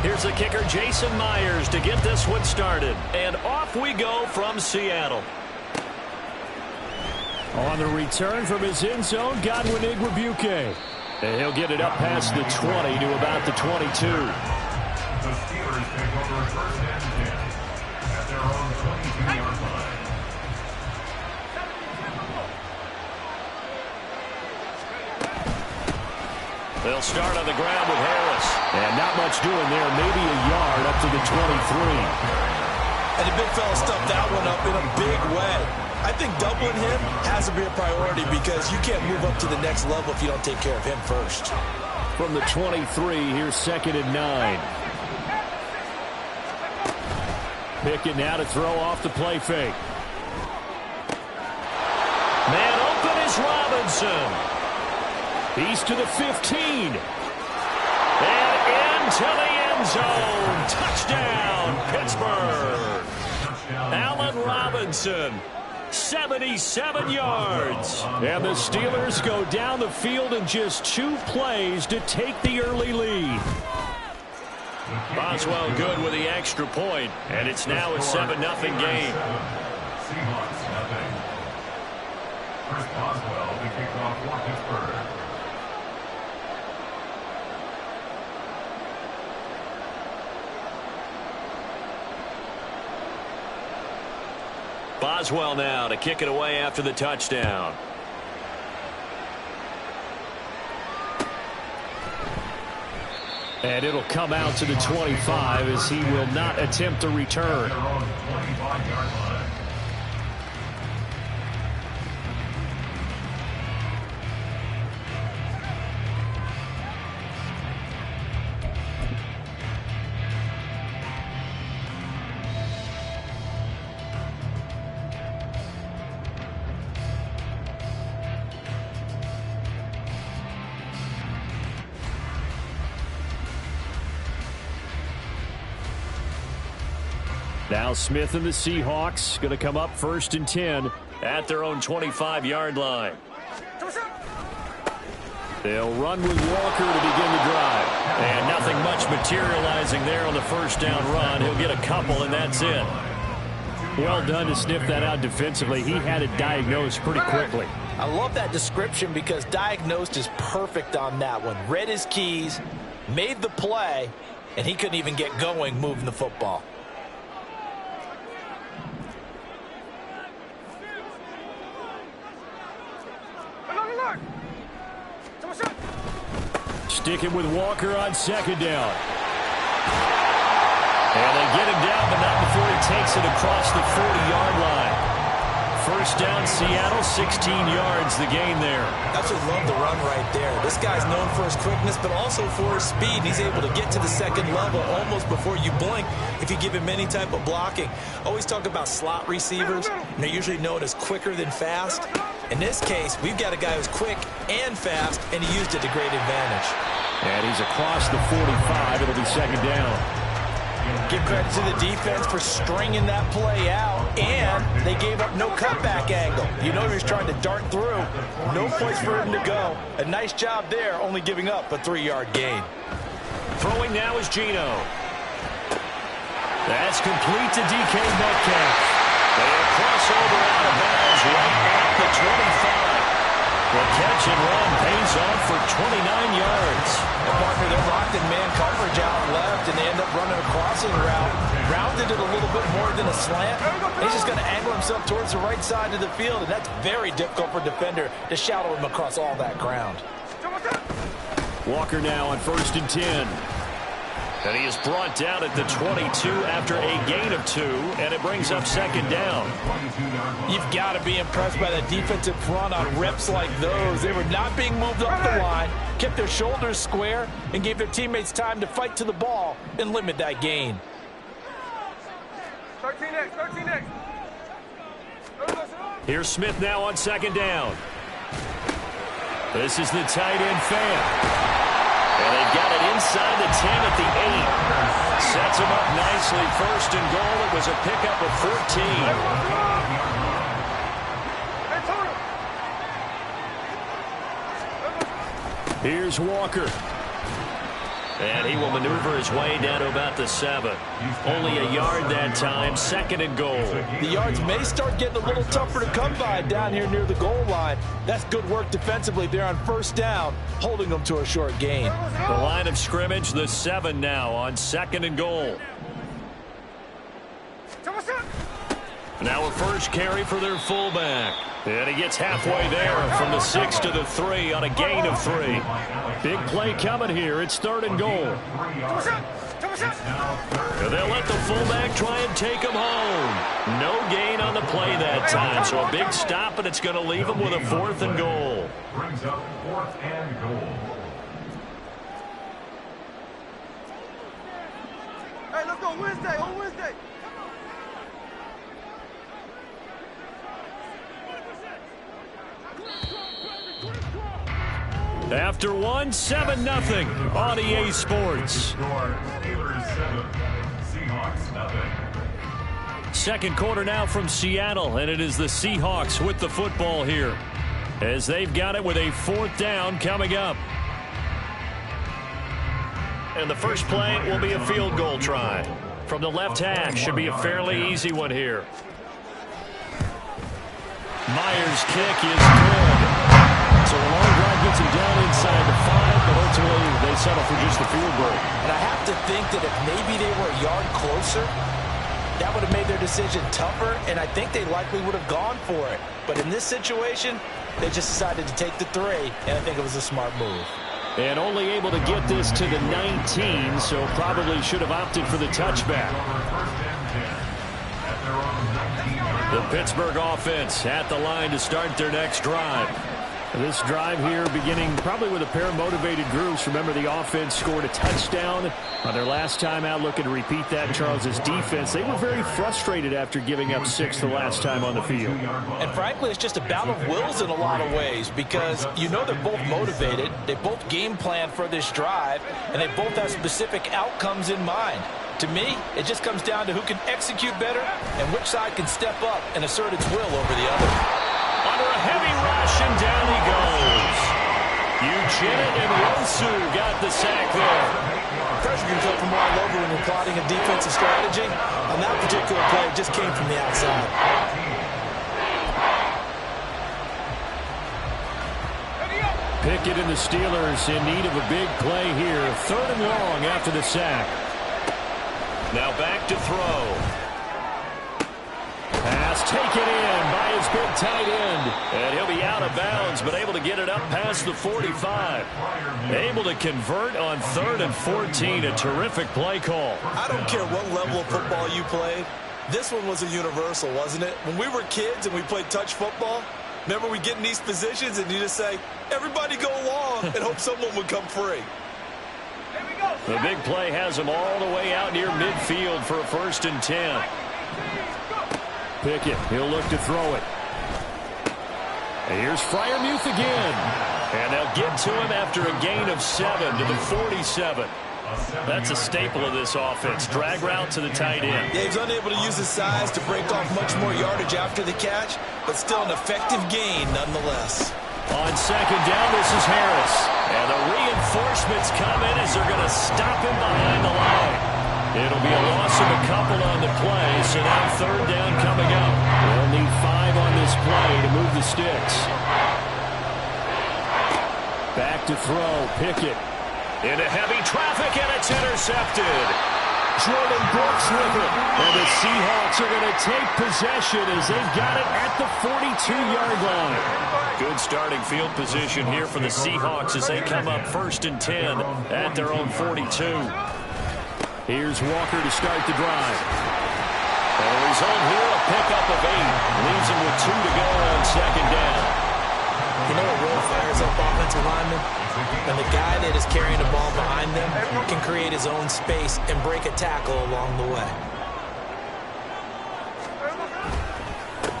Here's the kicker, Jason Myers, to get this one started. And off we go from Seattle. On the return from his end zone, Godwin Igwebuike. And he'll get it up past the 20 to about the 22. The Steelers take over first and 10 at their own 22-yard line. They'll start on the ground with Harris. And not much doing there. Maybe a yard up to the 23. And the big fella stuffed that one up in a big way. I think doubling him has to be a priority because you can't move up to the next level if you don't take care of him first. From the 23, here's 2nd and 9. Pickett now to throw off the play fake. Man open is Robinson. He's to the 15. And into the end zone. Touchdown, Pittsburgh. Allen Robinson, 77 yards. And the Steelers go down the field in just 2 plays to take the early lead. Boswell good with the extra point, and it's now a 7-0 game. Seahawks nothing. Chris Boswell to kick off for Pittsburgh. Boswell now to kick it away after the touchdown. And it'll come out to the 25 as he will not attempt a return. Their own 25-yard line. Now Smith and the Seahawks going to come up 1st and 10 at their own 25-yard line. They'll run with Walker to begin the drive. And nothing much materializing there on the first down run. He'll get a couple, and that's it. Well done to sniff that out defensively. He had it diagnosed pretty quickly. I love that description because diagnosed is perfect on that one. Read his keys, made the play, and he couldn't even get going moving the football. Sticking with Walker on 2nd down. And they get him down, but not before he takes it across the 40-yard line. First down, Seattle, 16 yards the gain there. That's what love the run right there. This guy's known for his quickness, but also for his speed. And he's able to get to the 2nd level almost before you blink if you give him any type of blocking. Always talk about slot receivers, and they're usually known as quicker than fast. In this case, we've got a guy who's quick and fast, and he used it to great advantage. And he's across the 45. It'll be 2nd down. Give credit to the defense for stringing that play out, and they gave up no cutback angle. You know he was trying to dart through. No place for him to go. A nice job there, only giving up a 3-yard gain. Throwing now is Geno. That's complete to DK Metcalf. They'll cross over out of bounds right at the 25. The catch and run pays off for 29 yards. And partner, they're locked in man coverage out left, and they end up running a crossing route. Rounded it a little bit more than a slant. He's just going to angle himself towards the right side of the field, and that's very difficult for a defender to shadow him across all that ground. Walker now on 1st and 10. And he is brought down at the 22 after a gain of 2, and it brings up 2nd down. You've got to be impressed by the defensive front on reps like those. They were not being moved up the line, kept their shoulders square, and gave their teammates time to fight to the ball and limit that gain. 13X. Here's Smith now on 2nd down. This is the tight end fan. And they've got it inside the 10 at the 8. Sets him up nicely. 1st and goal. It was a pickup of 14. Here's Walker. And he will maneuver his way down to about the 7. Only a yard that time, 2nd and goal. The yards may start getting a little tougher to come by down here near the goal line. That's good work defensively there on 1st down, holding them to a short gain. The line of scrimmage, the 7 now on 2nd and goal. Now a first carry for their fullback. And he gets halfway there from the 6 to the 3 on a gain of 3. Big play coming here. It's 3rd and goal. And they'll let the fullback try and take him home. No gain on the play that time. So a big stop, and it's going to leave him with a 4th and goal. Brings up 4th and goal. Hey, let's go Wednesday, on Wednesday. After 1, 7-0 on EA Sports. Score, Steelers 7, Seahawks nothing. 2nd quarter now from Seattle, and it is the Seahawks with the football here as they've got it with a 4th down coming up. And the first play will be a field goal try. From the left hash, should be a fairly easy one here. Myers' kick is good. So a long drive gets him down inside the 5, but ultimately they settle for just the field goal. And I have to think that if maybe they were a yard closer, that would have made their decision tougher, and I think they likely would have gone for it. But in this situation, they just decided to take the 3, and I think it was a smart move. And only able to get this to the 19, so probably should have opted for the touchback. The Pittsburgh offense at the line to start their next drive. This drive here beginning probably with a pair of motivated groups. Remember, the offense scored a touchdown on their last time out. Looking to repeat that. Charles's defense, they were very frustrated after giving up 6 the last time on the field. And frankly, it's just a battle of wills in a lot of ways because you know they're both motivated. They both game plan for this drive, and they both have specific outcomes in mind. To me, it just comes down to who can execute better and which side can step up and assert its will over the other. Under a heavy rush, and down he goes. Eugene and Rosu got the sack there. Pressure can come from all over when you're plotting a defensive strategy. On that particular play, it just came from the outside. Pickett and the Steelers in need of a big play here. 3rd and long after the sack. Now back to throw. Pass taken in by his big tight end. And he'll be out of bounds, but able to get it up past the 45. Able to convert on 3rd and 14. A terrific play call. I don't care what level of football you played. This one was a universal, wasn't it? When we were kids and we played touch football, remember we get in these positions and you just say, everybody go along and hope someone would come free. The big play has him all the way out near midfield for a 1st and 10. Pickett, he'll look to throw it. And here's Freiermuth again. And they'll get to him after a gain of 7 to the 47. That's a staple of this offense. Drag route to the tight end. Yeah, he's unable to use his size to break off much more yardage after the catch, but still an effective gain nonetheless. On 2nd down, this is Harris. And the reinforcements come in as they're going to stop him behind the line. It'll be a loss of a couple on the play, so now 3rd down coming up. They'll need 5 on this play to move the sticks. Back to throw, Pickett. Into heavy traffic, and it's intercepted. Jordan Brooks with it. And the Seahawks are going to take possession as they've got it at the 42-yard line. Good starting field position here for the Seahawks as they come up 1st and 10 at their own 42. Here's Walker to start the drive. And the result here, a pickup of 8. Leaves him with 2 to go on 2nd down. You know what really fires up offensive linemen? And the guy that is carrying the ball behind them can create his own space and break a tackle along the way.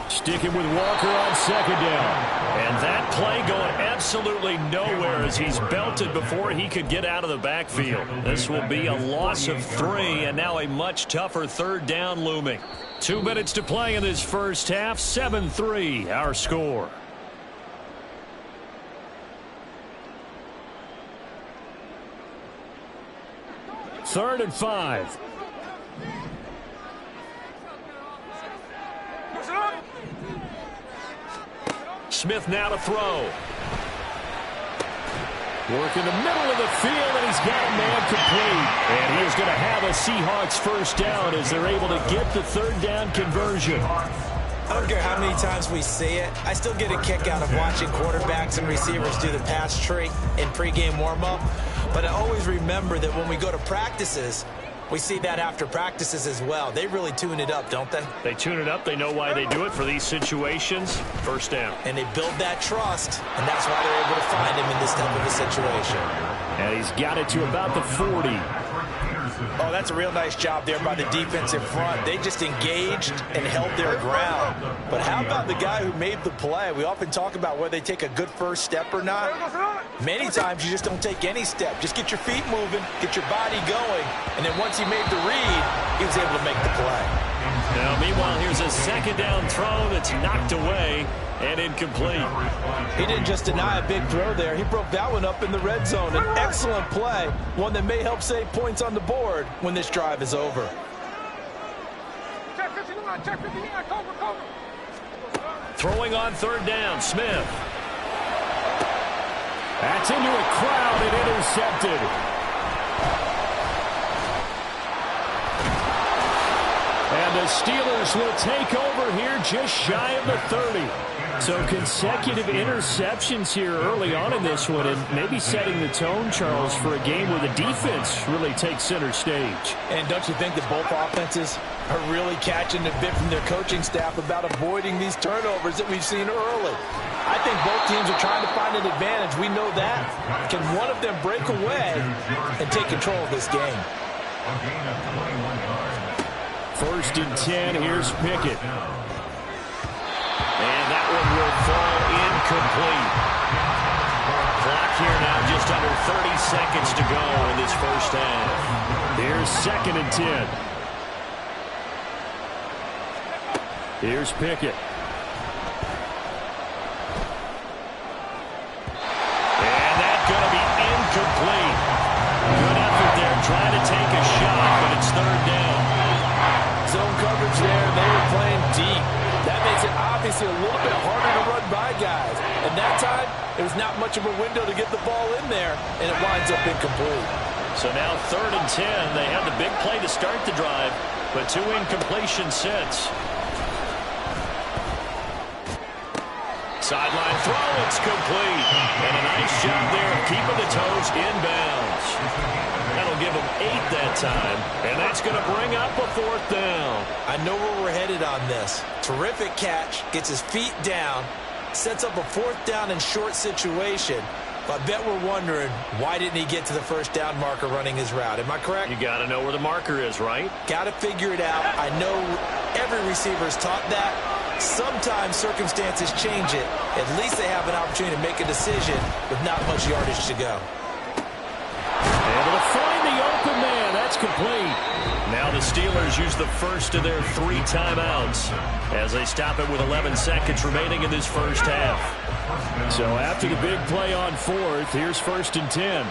Sticking with Walker on 2nd down. And that play going absolutely nowhere as he's belted before he could get out of the backfield. This will be a loss of 3, and now a much tougher 3rd down looming. 2 minutes to play in this first half. 7-3, our score. 3rd and 5. Smith now to throw. Work in the middle of the field, and he's got a man complete. And he is going to have a Seahawks first down as they're able to get the 3rd down conversion. I don't care how many times we see it. I still get a kick out of watching quarterbacks and receivers do the pass tree in pregame warm-up. But I always remember that when we go to practices, we see that after practices as well. They really tune it up, don't they? They tune it up. They know why they do it for these situations. First down. And they build that trust, and that's why they're able to find him in this type of a situation. And he's got it to about the 40. Oh, that's a real nice job there by the defensive front. They just engaged and held their ground. But how about the guy who made the play? We often talk about whether they take a good first step or not. Many times you just don't take any step. Just get your feet moving, get your body going, and then once he made the read, he was able to make the play. Now, meanwhile, here's a 2nd down throw that's knocked away and incomplete. He didn't just deny a big throw there. He broke that one up in the red zone. An excellent play, one that may help save points on the board when this drive is over. Throwing on 3rd down, Smith. That's into a crowd and intercepted. And the Steelers will take over here just shy of the 30. So consecutive interceptions here early on in this one, and maybe setting the tone, Charles, for a game where the defense really takes center stage. And don't you think that both offenses are really catching a bit from their coaching staff about avoiding these turnovers that we've seen early? I think both teams are trying to find an advantage. We know that. Can one of them break away and take control of this game? 1st and 10, here's Pickett. And that one will fall incomplete. Clock here now just under 30 seconds to go in this first half. Here's 2nd and 10. Here's Pickett. And that's going to be incomplete. Good effort there, trying to take a shot, but it's 3rd down. Zone coverage there, they were playing deep. That makes it obviously a little bit harder to run by guys. And that time, it was not much of a window to get the ball in there, and it winds up incomplete. So now 3rd and 10. They had the big play to start the drive, but 2 incompletion sets. Sideline throw, it's complete. And a nice job there of keeping the toes inbounds. That'll give them 8 that time, and that's going to bring up a 4th down. I know where we're headed on this. Terrific catch, gets his feet down, sets up a 4th down and short situation. But I bet we're wondering, why didn't he get to the first down marker running his route? Am I correct? You got to know where the marker is, right? Got to figure it out. I know every receiver is taught that. Sometimes circumstances change it. At least they have an opportunity to make a decision with not much yardage to go. Able to find the open man. That's complete. Now the Steelers use the first of their 3 timeouts as they stop it with 11 seconds remaining in this first half. So after the big play on 4th, here's 1st and 10.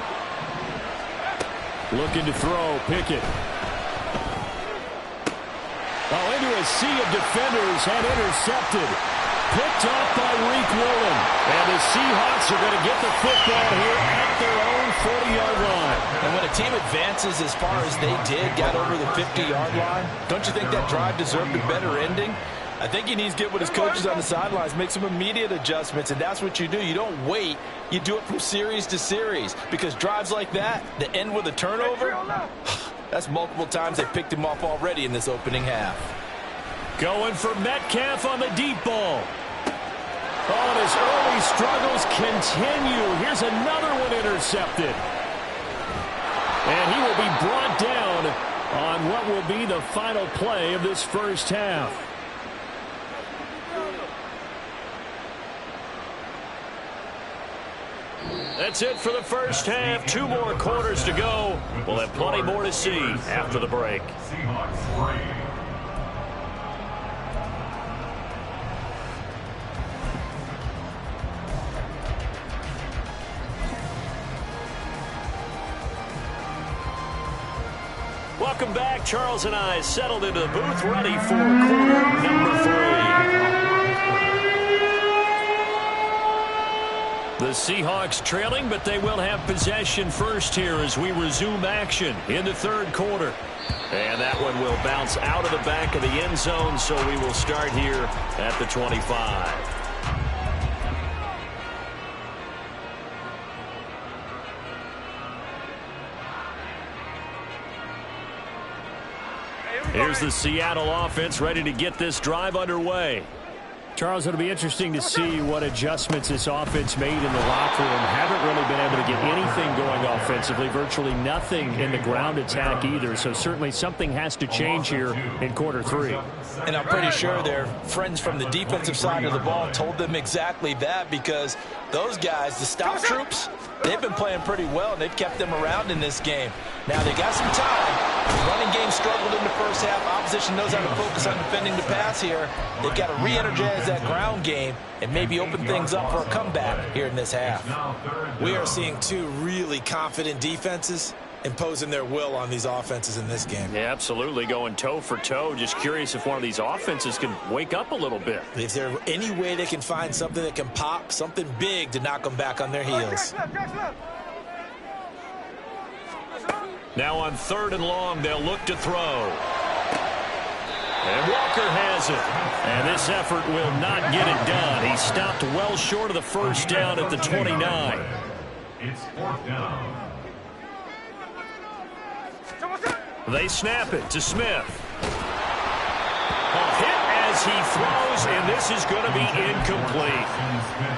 Looking to throw, Pickett. Oh, into a sea of defenders and intercepted. Picked off by Reek Woolen. And the Seahawks are going to get the football here at their own 40-yard line. And when a team advances as far as they did, got over the 50-yard line, don't you think that drive deserved a better ending? I think he needs to get with his coaches on the sidelines, make some immediate adjustments, and that's what you do. You don't wait. You do it from series to series, because drives like that end with a turnover, that's multiple times they picked him off already in this opening half. Going for Metcalf on the deep ball. Oh, and his early struggles continue. Here's another one intercepted. And he will be brought down on what will be the final play of this first half. That's it for the first half. 2 more quarters to go. We'll have plenty more to see after the break. Seahawks 3. Welcome back. Charles and I settled into the booth, ready for quarter number 3. The Seahawks trailing, but they will have possession first here as we resume action in the third quarter. And that one will bounce out of the back of the end zone, so we will start here at the 25. Here's the Seattle offense ready to get this drive underway. Charles, it'll be interesting to see what adjustments this offense made in the locker room. Haven't really been able to get anything going offensively, virtually nothing in the ground attack either. So certainly something has to change here in quarter 3. And I'm pretty sure their friends from the defensive side of the ball told them exactly that, because those guys, the stop troops, they've been playing pretty well, and they've kept them around in this game. Now they got some time. The running game struggled in the first half. Opposition knows how to focus on defending the pass here. They've got to re-energize that ground game and maybe open things up for a comeback here in this half. We are seeing two really confident defenses imposing their will on these offenses in this game. Yeah, absolutely, going toe for toe. Just curious if one of these offenses can wake up a little bit. Is there any way they can find something that can pop, something big to knock them back on their heels? Now on 3rd and long, they'll look to throw. And Walker has it. And this effort will not get it done. He stopped well short of the first down at the 29. It's 4th down. They snap it to Smith. A hit as he throws, and this is going to be incomplete.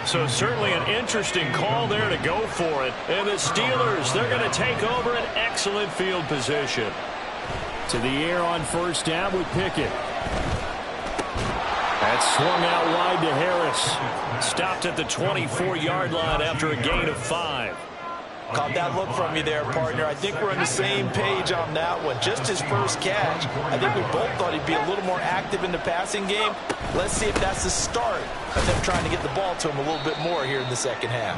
So certainly an interesting call there to go for it. And the Steelers, they're going to take over an excellent field position. To the air on first down with Pickett. That's swung out wide to Harris. Stopped at the 24-yard line after a gain of 5. Caught that look from you there, partner. I think we're on the same page on that one. Just his first catch. I think we both thought he'd be a little more active in the passing game. Let's see if that's the start of them trying to get the ball to him a little bit more here in the second half.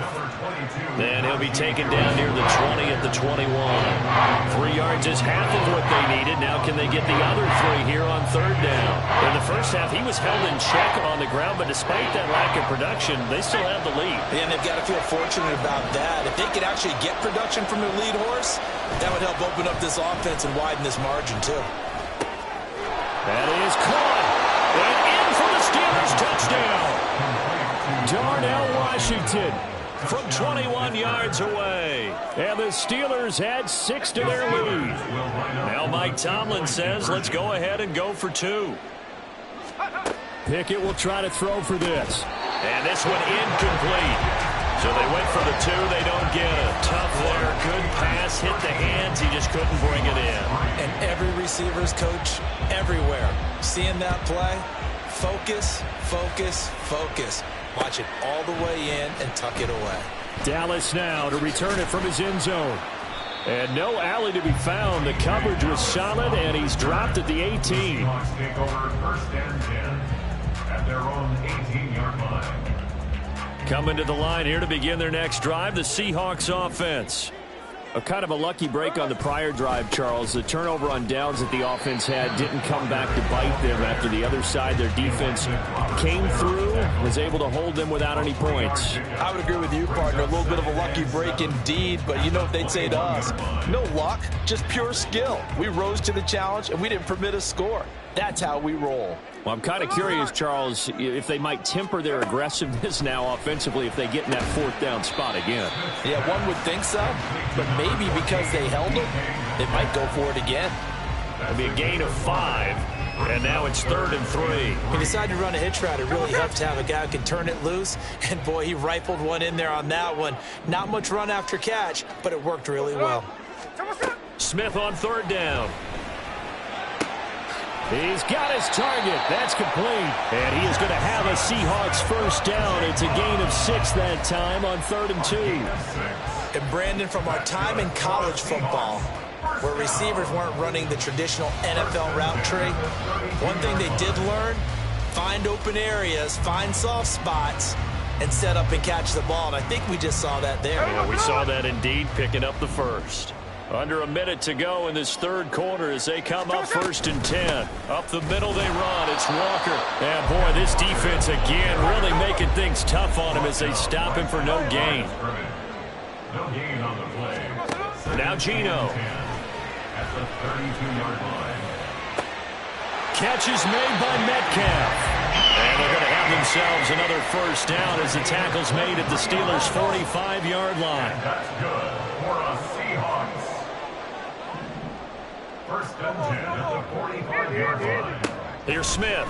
And he'll be taken down near the 20 at the 21. 3 yards is half of what they needed. Now can they get the other 3 here on 3rd down? In the first half, he was held in check on the ground, but despite that lack of production, they still have the lead. And they've got to feel fortunate about that. If they could actually get production from their lead horse, that would help open up this offense and widen this margin too. That is caught. And in for the Steelers touchdown. Darnell Washington From 21 yards away. And the Steelers add 6 to their lead. Now Mike Tomlin says, let's go ahead and go for 2. Pickett will try to throw for this. And this one incomplete. So they went for the 2. They don't get it. Tough there. Good pass. Hit the hands. He just couldn't bring it in. And every receiver's coach everywhere seeing that play. Focus, focus, focus. Watch it all the way in and tuck it away. Dallas now to return it from his end zone. And no alley to be found. The coverage was solid, and he's dropped at the 18. Seahawks take over 1st and 10 at their own 18-yard line. Coming to the line here to begin their next drive, the Seahawks offense. A kind of a lucky break on the prior drive, Charles. The turnover on downs that the offense had didn't come back to bite them after the other side. Their defense came through, was able to hold them without any points. I would agree with you, partner. A little bit of a lucky break indeed, but you know what they'd say to us? No luck, just pure skill. We rose to the challenge, and we didn't permit a score. That's how we roll. Well, I'm kind of curious, Charles, if they might temper their aggressiveness now offensively if they get in that 4th down spot again. Yeah, one would think so, but maybe because they held them, they might go for it again. It'll be a gain of 5, and now it's 3rd and 3. When you decide to run a hitch route, it really helps to have a guy who can turn it loose, and boy, he rifled one in there on that one. Not much run after catch, but it worked really well. Smith on 3rd down. He's got his target. That's complete. And he is going to have a Seahawks 1st down. It's a gain of 6 that time on 3rd and 2. And Brandon, from our time in college football, where receivers weren't running the traditional NFL route tree, one thing they did learn, find open areas, find soft spots, and set up and catch the ball. And I think we just saw that there. Yeah, we saw that indeed, picking up the 1st. Under a minute to go in this third quarter as they come up 1st and 10. Up the middle they run. It's Walker. And, boy, this defense again really making things tough on him as they stop him for no gain. No gain on the play. Now Gino. At the 32-yard line. Catch is made by Metcalf. And they're going to have themselves another first down as the tackle's made at the Steelers' 45-yard line. And that's good for a Seahawks. First and 10 at the 45-yard line. Here's Smith.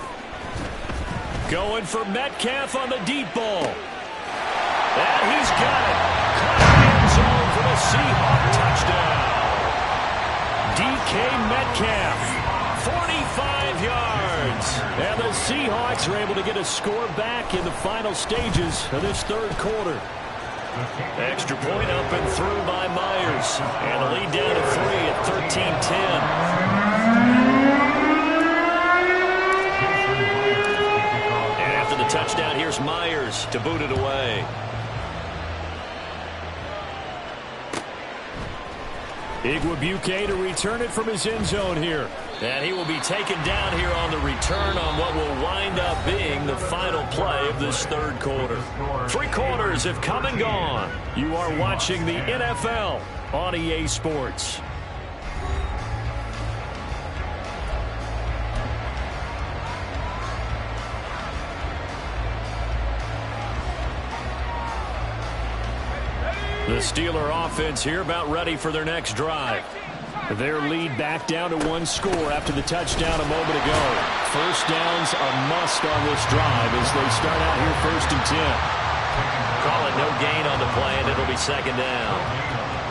Going for Metcalf on the deep ball. And he's got it. Caught in the end zone for the Seahawk touchdown. DK Metcalf. 45 yards. And the Seahawks are able to get a score back in the final stages of this third quarter. Extra point up and through by Myers. And the lead down to 3 at 13-10. And after the touchdown, here's Myers to boot it away. Igwebuike to return it from his end zone here. And he will be taken down here on the return on what will wind up being the final play of this third quarter. 3 quarters have come and gone. You are watching the NFL on EA Sports. The Steeler offense here about ready for their next drive. Their lead back down to 1 score after the touchdown a moment ago. First downs a must on this drive as they start out here 1st and 10. Call it no gain on the play, and it'll be 2nd down.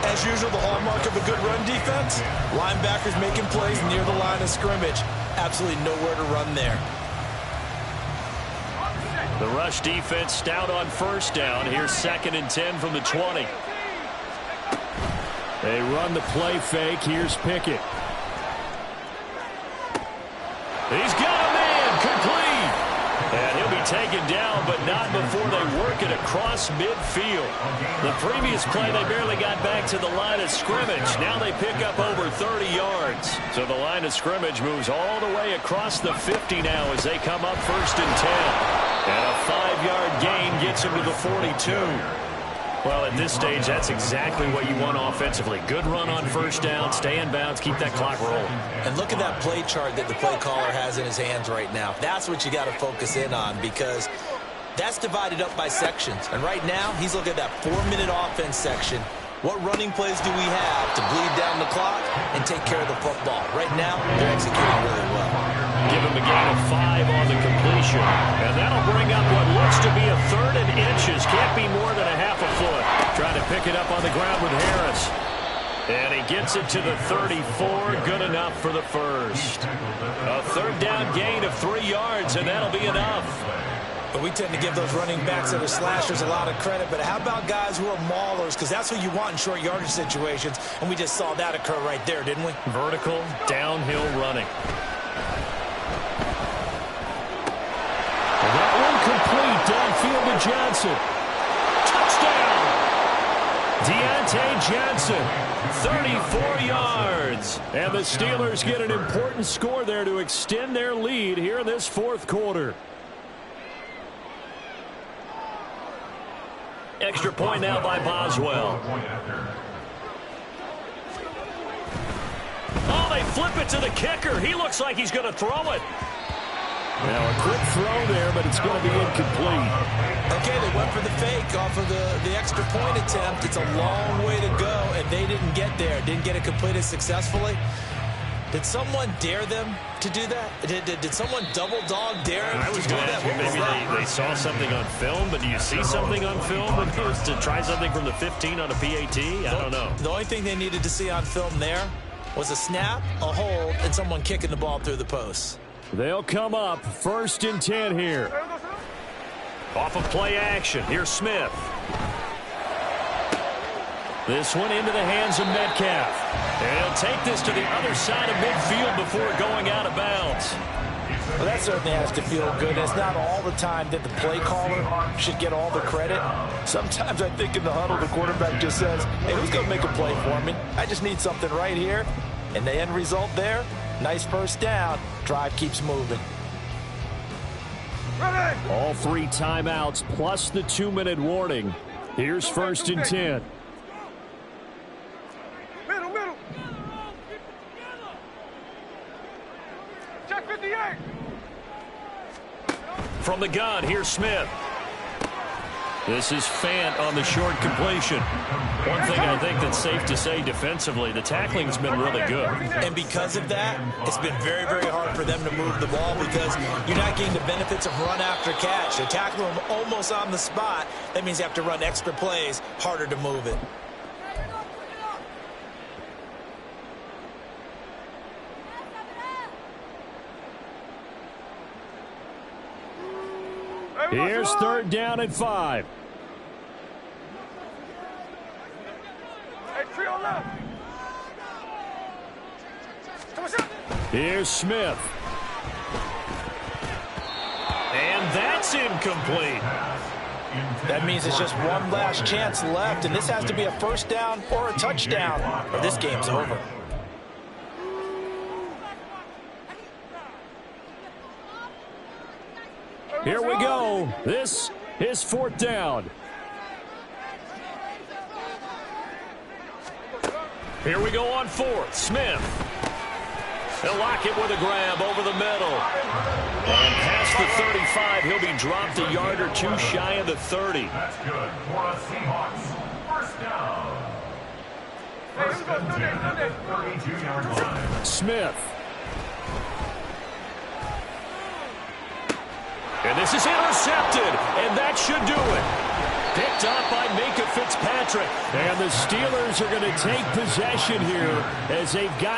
As usual, the hallmark of a good run defense, linebackers making plays near the line of scrimmage. Absolutely nowhere to run there. The rush defense stout on 1st down. Here's 2nd and 10 from the 20. They run the play fake. Here's Pickett. He's got a man complete. And he'll be taken down, but not before they work it across midfield. The previous play, they barely got back to the line of scrimmage. Now they pick up over 30 yards. So the line of scrimmage moves all the way across the 50 now as they come up 1st and 10. And a 5-yard gain gets him to the 42. Well, at this stage, that's exactly what you want offensively. Good run on 1st down, stay in bounds, keep that clock rolling. And look at that play chart that the play caller has in his hands right now. That's what you got to focus in on because that's divided up by sections. And right now, he's looking at that 4-minute offense section. What running plays do we have to bleed down the clock and take care of the football? Right now, they're executing really well. Give him a gain of 5 on the completion. And that'll bring up what looks to be a 3rd and inches. Can't be more than a half a foot. Trying to pick it up on the ground with Harris. And he gets it to the 34. Good enough for the first. A 3rd down gain of 3 yards, and that'll be enough. But we tend to give those running backs that are slashers a lot of credit. But how about guys who are maulers? Because that's what you want in short yardage situations. And we just saw that occur right there, didn't we? Vertical, downhill running. That one complete downfield to Johnson. Touchdown! Deontay Johnson, 34 yards. And the Steelers get an important score there to extend their lead here in this 4th quarter. Extra point now by Boswell. Oh, they flip it to the kicker. He looks like he's going to throw it. Now, a quick throw there, but it's going to be incomplete. Okay, they went for the fake off of the extra point attempt. It's a long way to go, and they didn't get there. Didn't get it completed successfully. Did someone dare them to do that? Did someone double dog dare them to do that? Maybe they saw something on film, but do you see something on film when it was to try something from the 15 on a PAT? I don't know. The only thing they needed to see on film there was a snap, a hold, and someone kicking the ball through the posts. They'll come up 1st and 10 here. Off of play action. Here's Smith. This one into the hands of Metcalf. And he'll take this to the other side of midfield before going out of bounds. Well, that certainly has to feel good. It's not all the time that the play caller should get all the credit. Sometimes I think in the huddle, the quarterback just says, hey, who's going to make a play for me? I just need something right here. And the end result there, nice first down. Drive keeps moving. All 3 timeouts plus the 2-minute warning. Here's 1st and 10. Middle. Check 58. From the gun, here's Smith. This is Fant on the short completion. One thing I think that's safe to say defensively, the tackling's been really good. And because of that, it's been very, very hard for them to move the ball because you're not getting the benefits of run after catch. They tackle them almost on the spot. That means you have to run extra plays, harder to move it. Here's 3rd down and 5. Hey, trio left. Here's Smith. And that's incomplete. That means it's just one last chance left, and this has to be a first down or a touchdown, or this game's over. Here we go. This is 4th down. Here we go on 4th. Smith. They'll lock it with a grab over the middle. And past the 35, he'll be dropped a yard or 2 shy of the 30. That's good for a Seahawks first down. First and 10 at the 32-yard line. Smith. And this is intercepted, and that should do it. Picked up by Minka Fitzpatrick. And the Steelers are going to take possession here as they've got